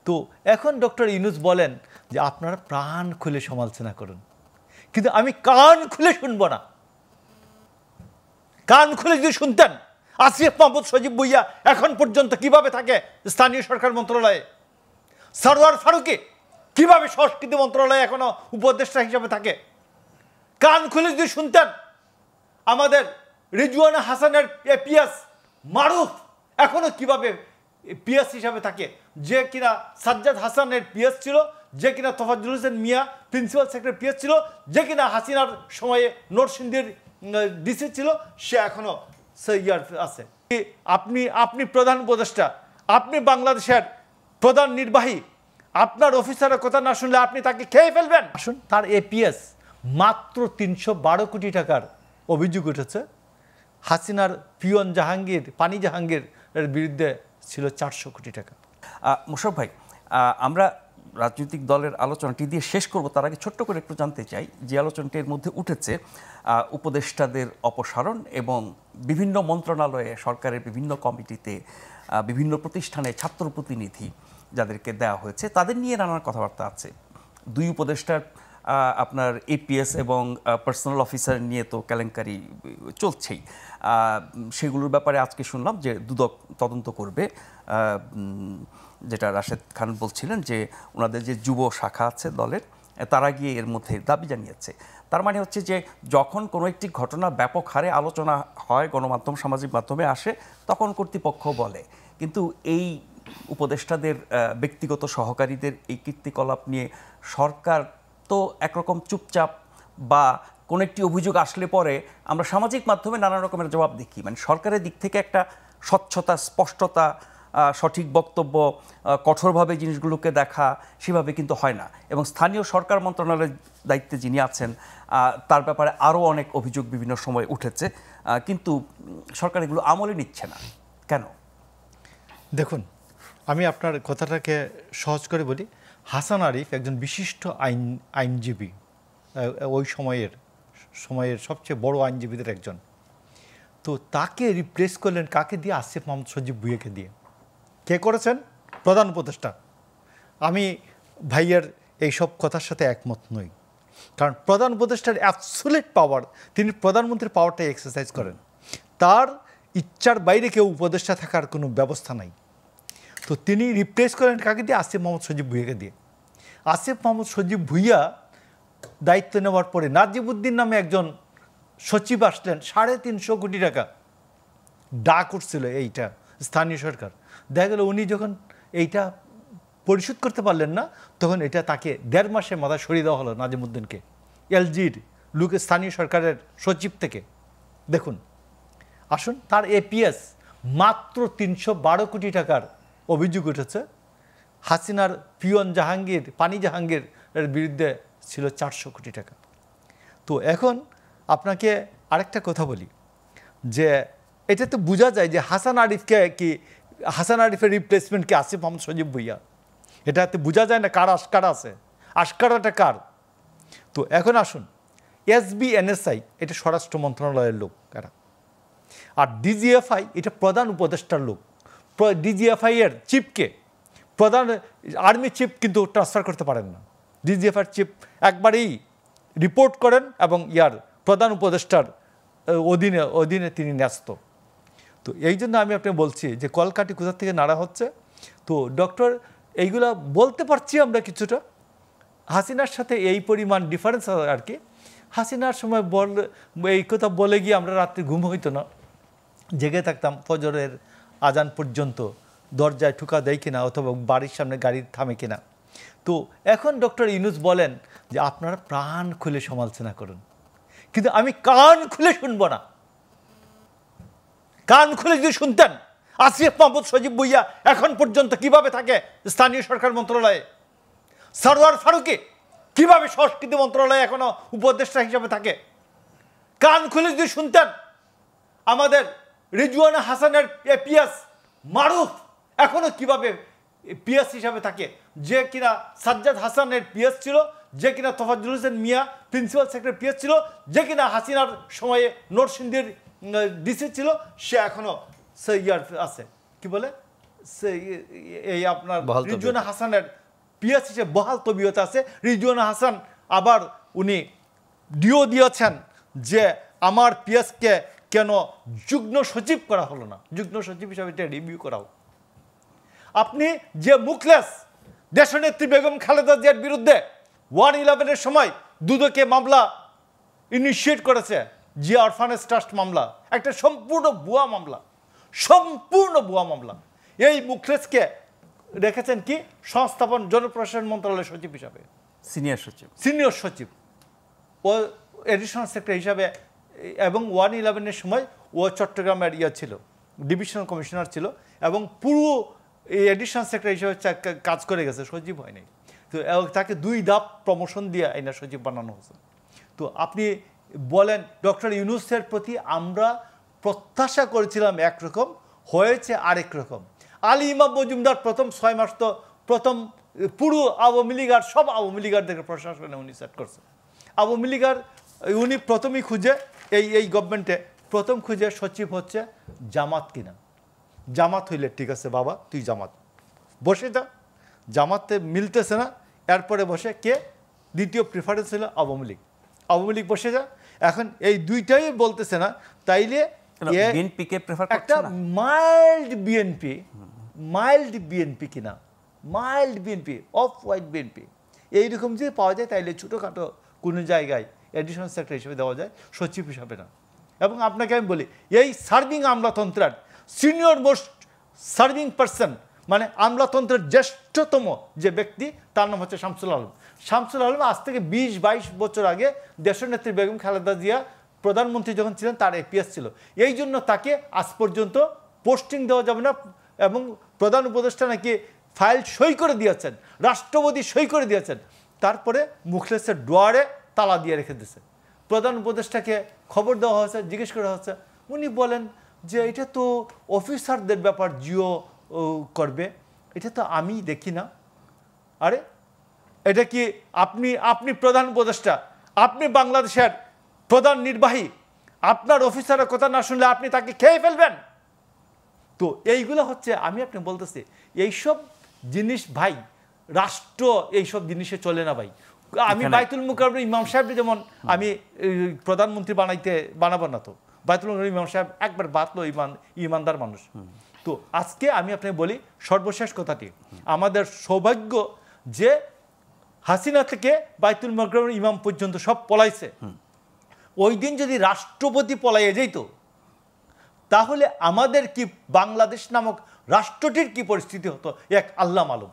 তো এখন ডক্টর ইউনূস বলেন যে আপনারা প্রাণ খুলে সমালোচনা করুন, কিন্তু আমি কান খুলে শুনবো না। কান খুলে যদি শুনতেন, আসিফ মাহমুদ সজীব ভুইয়া এখন পর্যন্ত কিভাবে থাকে স্থানীয় সরকার মন্ত্রণালয়ে, সরওয়ার ফারুকি কিভাবে সংস্কৃতি মন্ত্রণালয়ে এখনো উপদেষ্টা হিসাবে থাকে, কান খুলে যদি শুনতেন আমাদের রিজওয়ানা হাসানের পিএস মারুফ এখনো কিভাবে পিএস হিসাবে থাকে, যে কিনা সাজ্জাদ হাসানের পিএস ছিল, যে কিনা তোফাজ্জল হোসেন মিয়া প্রিন্সিপাল সেক্রেটারি পিএস ছিল, যে কিনা হাসিনার সময়ে নরসিংদীর ডিসি ছিল, সে এখনো ইয়ার আছে। আপনি প্রধান উপদেষ্টা, আপনি বাংলাদেশের প্রধান নির্বাহী, আপনার অফিসারের কথা না শুনলে আপনি তাকে খেয়ে ফেলবেন। আসুন, তার এপিএস মাত্র ৩১২ কোটি টাকার অভিযোগ উঠেছে। হাসিনার পিয়ন জাহাঙ্গীর, পানি জাহাঙ্গীর এর বিরুদ্ধে ছিল ৪০০ কোটি টাকা। মোশাররফ ভাই, আমরা রাজনৈতিক দলের আলোচনাটি দিয়ে শেষ করব, তার আগে ছোট্ট করে একটু জানতে চাই যে আলোচনাটির মধ্যে উঠেছে উপদেষ্টাদের অপসারণ এবং বিভিন্ন মন্ত্রণালয়ে, সরকারের বিভিন্ন কমিটিতে, বিভিন্ন প্রতিষ্ঠানে ছাত্র প্রতিনিধি যাদেরকে দেওয়া হয়েছে তাদের নিয়ে নানান কথাবার্তা আছে। দুই উপদেষ্টার আপনার এপিএস এবং পার্সোনাল অফিসার নিয়ে তো কেলেঙ্কারি চলছেই। সেগুলোর ব্যাপারে আজকে শুনলাম যে দুদক তদন্ত করবে, যেটা রাশেদ খান বলছিলেন যে ওনাদের যে যুব শাখা আছে দলের, তারা গিয়ে এর মধ্যে দাবি জানিয়েছে। তার মানে হচ্ছে যে যখন কোনো একটি ঘটনা ব্যাপক হারে আলোচনা হয়, গণমাধ্যম, সামাজিক মাধ্যমে আসে, তখন কর্তৃপক্ষ বলে। কিন্তু এই উপদেষ্টাদের ব্যক্তিগত সহকারীদের এই কীর্তিকলাপ নিয়ে সরকার তো একরকম চুপচাপ, বা কোনো একটি অভিযোগ আসলে পরে আমরা সামাজিক মাধ্যমে নানা রকমের জবাব দেখি। মানে সরকারের দিক থেকে একটা স্বচ্ছতা, স্পষ্টতা, সঠিক বক্তব্য, কঠোরভাবে জিনিসগুলোকে দেখা সেভাবে কিন্তু হয় না। এবং স্থানীয় সরকার মন্ত্রণালয়ের দায়িত্বে যিনি আছেন তার ব্যাপারে আরও অনেক অভিযোগ বিভিন্ন সময় উঠেছে, কিন্তু সরকার এগুলো আমলে নিচ্ছে না কেন? দেখুন, আমি আপনার কথাটাকে সহজ করে বলি। হাসান আরিফ একজন বিশিষ্ট আইনজীবী, ওই সময়ের সবচেয়ে বড় আইনজীবীদের একজন। তো তাকে রিপ্লেস করলেন কাকে দিয়ে? আসিফ মাহমুদ সজীব ভুইয়াকে দিয়ে। কে করেছেন? প্রধান উপদেষ্টা। আমি ভাইয়ের এইসব কথার সাথে একমত নই, কারণ প্রধান উপদেষ্টার অ্যাবসোলিউট পাওয়ার, তিনি প্রধানমন্ত্রীর পাওয়ারটাই এক্সারসাইজ করেন। তার ইচ্ছার বাইরে কেউ উপদেষ্টা থাকার কোনো ব্যবস্থা নাই। তো তিনি রিপ্লেস করেন কাকে দিয়ে? আসিফ মাহমুদ সজীব ভুইয়াকে দিয়ে। আসিফ মাহমুদ সজীব ভুইয়া দায়িত্ব নেওয়ার পরে নাজিবউদ্দিন নামে একজন সচিব আসলেন, ৩৫০ কোটি টাকা ডাক উঠছিল এইটা স্থানীয় সরকার। দেখা গেল উনি যখন এইটা পরিশোধ করতে পারলেন না, তখন এটা তাকে ১.৫ মাসের মাথায় সরিয়ে দেওয়া হলো নাজিমুদ্দিনকে, এলজির লোক, স্থানীয় সরকারের সচিব থেকে। দেখুন, আসুন, তার এপিএস মাত্র ৩১২ কোটি টাকার অভিযোগ উঠেছে। হাসিনার পিয়ন জাহাঙ্গীর, পানি জাহাঙ্গীর এর বিরুদ্ধে ছিল ৪০০ কোটি টাকা। তো এখন আপনাকে আরেকটা কথা বলি যে এটা তো বোঝা যায় যে হাসান আরিফের রিপ্লেসমেন্ট কি আসিফ মাহমুদ সজীব ভুইয়া, এটাতে বোঝা যায় না কার আশকারা আছে, আশকারাটা কার। তো এখন আসুন, SBNSI এটা স্বরাষ্ট্র মন্ত্রণালয়ের লোক এরা, আর DGFI এটা প্রধান উপদেষ্টার লোক। DGFI এর চিফকে প্রধান আর্মি চিফ কিন্তু ট্রান্সফার করতে পারেন না। DGFI চিফ একবারেই রিপোর্ট করেন এবং প্রধান উপদেষ্টার অধীনে তিনি ন্যস্ত। তো এই জন্য আমি আপনাকে বলছি যে কলকাঠি কোথা থেকে নাড়া হচ্ছে। তো ডক্টর এইগুলা বলতে পারছি আমরা কিছুটা, হাসিনার সাথে এই পরিমাণ ডিফারেন্স আর কি। হাসিনার সময় এই কথা বলে গিয়ে আমরা রাত্রে ঘুম হইতো না, জেগে থাকতাম ফজরের আজান পর্যন্ত, দরজায় ঠুকা দেয় কিনা অথবা বাড়ির সামনে গাড়ি থামে কিনা। তো এখন ডক্টর ইউনূস বলেন যে আপনারা প্রাণ খুলে সমালোচনা করুন, কিন্তু আমি কান খুলে শুনবো না। কান খুলে যদি শুনতেন আসিফ মাহমুদ সজীব ভুইয়া এখন পর্যন্ত কিভাবে থাকে স্থানীয় সরকার মন্ত্রণালয়ে, সরওয়ার ফারুকি কিভাবে সংস্কৃতি মন্ত্রণালয়ে এখনো উপদেষ্টা হিসাবে থাকে, কান খুলে যদি শুনতেন আমাদের রিজওয়ানা হাসানের পিএস মারুফ এখনো কিভাবে পিএস হিসাবে থাকে, যে কিনা সাজ্জাদ হাসানের পিএস ছিল, যে কিনা তোফাজ্জল হোসেন মিয়া প্রিন্সিপাল সেক্রেটারি পিএস ছিল, যে কিনা হাসিনার সময়ে নরসিংদীর ডিসি ছিল, সে এখনো আছে, কি বলে এই আপনার বহাল তবিয়ত। রিজওয়ানা হাসানের পিয়াস হিসেবে বহাল তবিয়ত আছে। রিজওয়ানা হাসান আবার উনি ডিও দিয়েছেন যে আমার পিয়াসকে কেন যুগ্ম সচিব করা হলো না, যুগ্ম সচিব হিসাবে এটা রিভিউ করা হোক। আপনি যে মুখলেস দেশনেত্রী বেগম খালেদা জিয়ার বিরুদ্ধে 111-এর সময় দুদকে মামলা ইনিশিয়েট করেছে, জিয়া অরফানেজ ট্রাস্ট মামলা, একটা সম্পূর্ণ ভুয়া মামলা, সম্পূর্ণ ভুয়া মামলা। এই মুখলেসকে রেখেছেন কি সংস্থাপন জনপ্রশাসন মন্ত্রণালয়ের সচিব হিসাবে, সিনিয়র সচিব। সিনিয়র সচিব, ও এডিশনাল সেক্রেটারি হিসাবে। এবং 111-এর সময় ও চট্টগ্রামের ছিল, ডিভিশনাল কমিশনার ছিল, এবং পুরো এই এডিশনাল সেক্রেটারি হিসাবে কাজ করে গেছে, সচিব হয়নি। তো তাকে 2 ধাপ প্রমোশন দিয়ে আইনা সচিব বানানো হয়েছে। তো আপনি বলেন ডক্টর ইউনূসের প্রতি আমরা প্রত্যাশা করেছিলাম একরকম, হয়েছে আরেক রকম। আলী ইমাম মজুমদার প্রথম 6 মাস তো প্রথম পুরো আওয়ামী লীগ আর সব আওয়ামী লীগারদের প্রশাসনে উনি সেট করছে। আওয়ামী লীগার উনি প্রথমেই খুঁজে এই গভর্নমেন্টে প্রথম খুঁজে সচিব হচ্ছে জামাত কিনা। জামাত হইলে ঠিক আছে বাবা তুই জামাত বসে যা, জামাতে মিলতেছে না, এরপরে বসে কে দ্বিতীয় প্রিফারেন্স হলো আওয়ামী লীগ, আওয়ামী লীগ বসে যা। এখন এই দুইটাই বলতেছে না, তাইলে বিএনপিকে প্রেফার একটা করছে না। মাইল্ড বিএনপি কিনা, mild BNP, off white BNP এইরকম যদি পাওয়া যায় তাইলে ছোটোখাটো কোনো জায়গায় এডিশনাল সেক্রেটারি হিসেবে দেওয়া যায়, সচিব হিসাবে না। এবং আপনাকে আমি বলি এই সার্ভিং আমলাতন্ত্রের সিনিয়র মোস্ট সার্ভিং পারসন, মানে আমলাতন্ত্রের জ্যেষ্ঠতম যে ব্যক্তি, তার নাম হচ্ছে শামসুল আলম। শামসুল আলম আজ থেকে 20-22 বছর আগে দেশনেত্রী বেগম খালেদা জিয়া প্রধানমন্ত্রী যখন ছিলেন তার এপিএস ছিল। এই জন্য তাকে আজ পর্যন্ত পোস্টিং দেওয়া যাবে না। এবং প্রধান উপদেষ্টা নাকি ফাইল সই করে দিয়েছেন, রাষ্ট্রপতি সই করে দিয়েছেন, তারপরে মুখলেসের ডোয়ারে তালা দিয়ে রেখে দিয়েছে। প্রধান উপদেষ্টাকে খবর দেওয়া হয়েছে, জিজ্ঞেস করা হচ্ছে, উনি বলেন যে এটা তো অফিসারদের ব্যাপার, জিও করবে, এটা তো আমি দেখি না। আরে এটা কি আপনি প্রধান উপদেষ্টা, আপনি বাংলাদেশের প্রধান নির্বাহী, আপনার অফিসারের কথা না শুনলে আপনি তাকে খেয়ে ফেলবেন? তো এইগুলো হচ্ছে আমি আপনি বলতেছি এইসব জিনিস ভাই, রাষ্ট্র এইসব জিনিসে চলে না ভাই। আমি বাইতুল মুকাররমের ইমাম সাহেব যেমন আমি প্রধানমন্ত্রী বানাবো না, তো বাইতুল মুকাররমের ইমাম সাহেব একবার বাতলো ইমানদার মানুষ। তো আজকে আমি আপনাকে বলি সর্বশেষ কথাটি, আমাদের সৌভাগ্য যে হাসিনা থেকে বাইতুল মুকাররমের ইমাম পর্যন্ত সব পলাইছে। ওই দিন যদি রাষ্ট্রপতি পলাইয়ে যেত তাহলে আমাদের কি বাংলাদেশ নামক রাষ্ট্রটির কি পরিস্থিতি হতো এক আল্লাহ মালুম।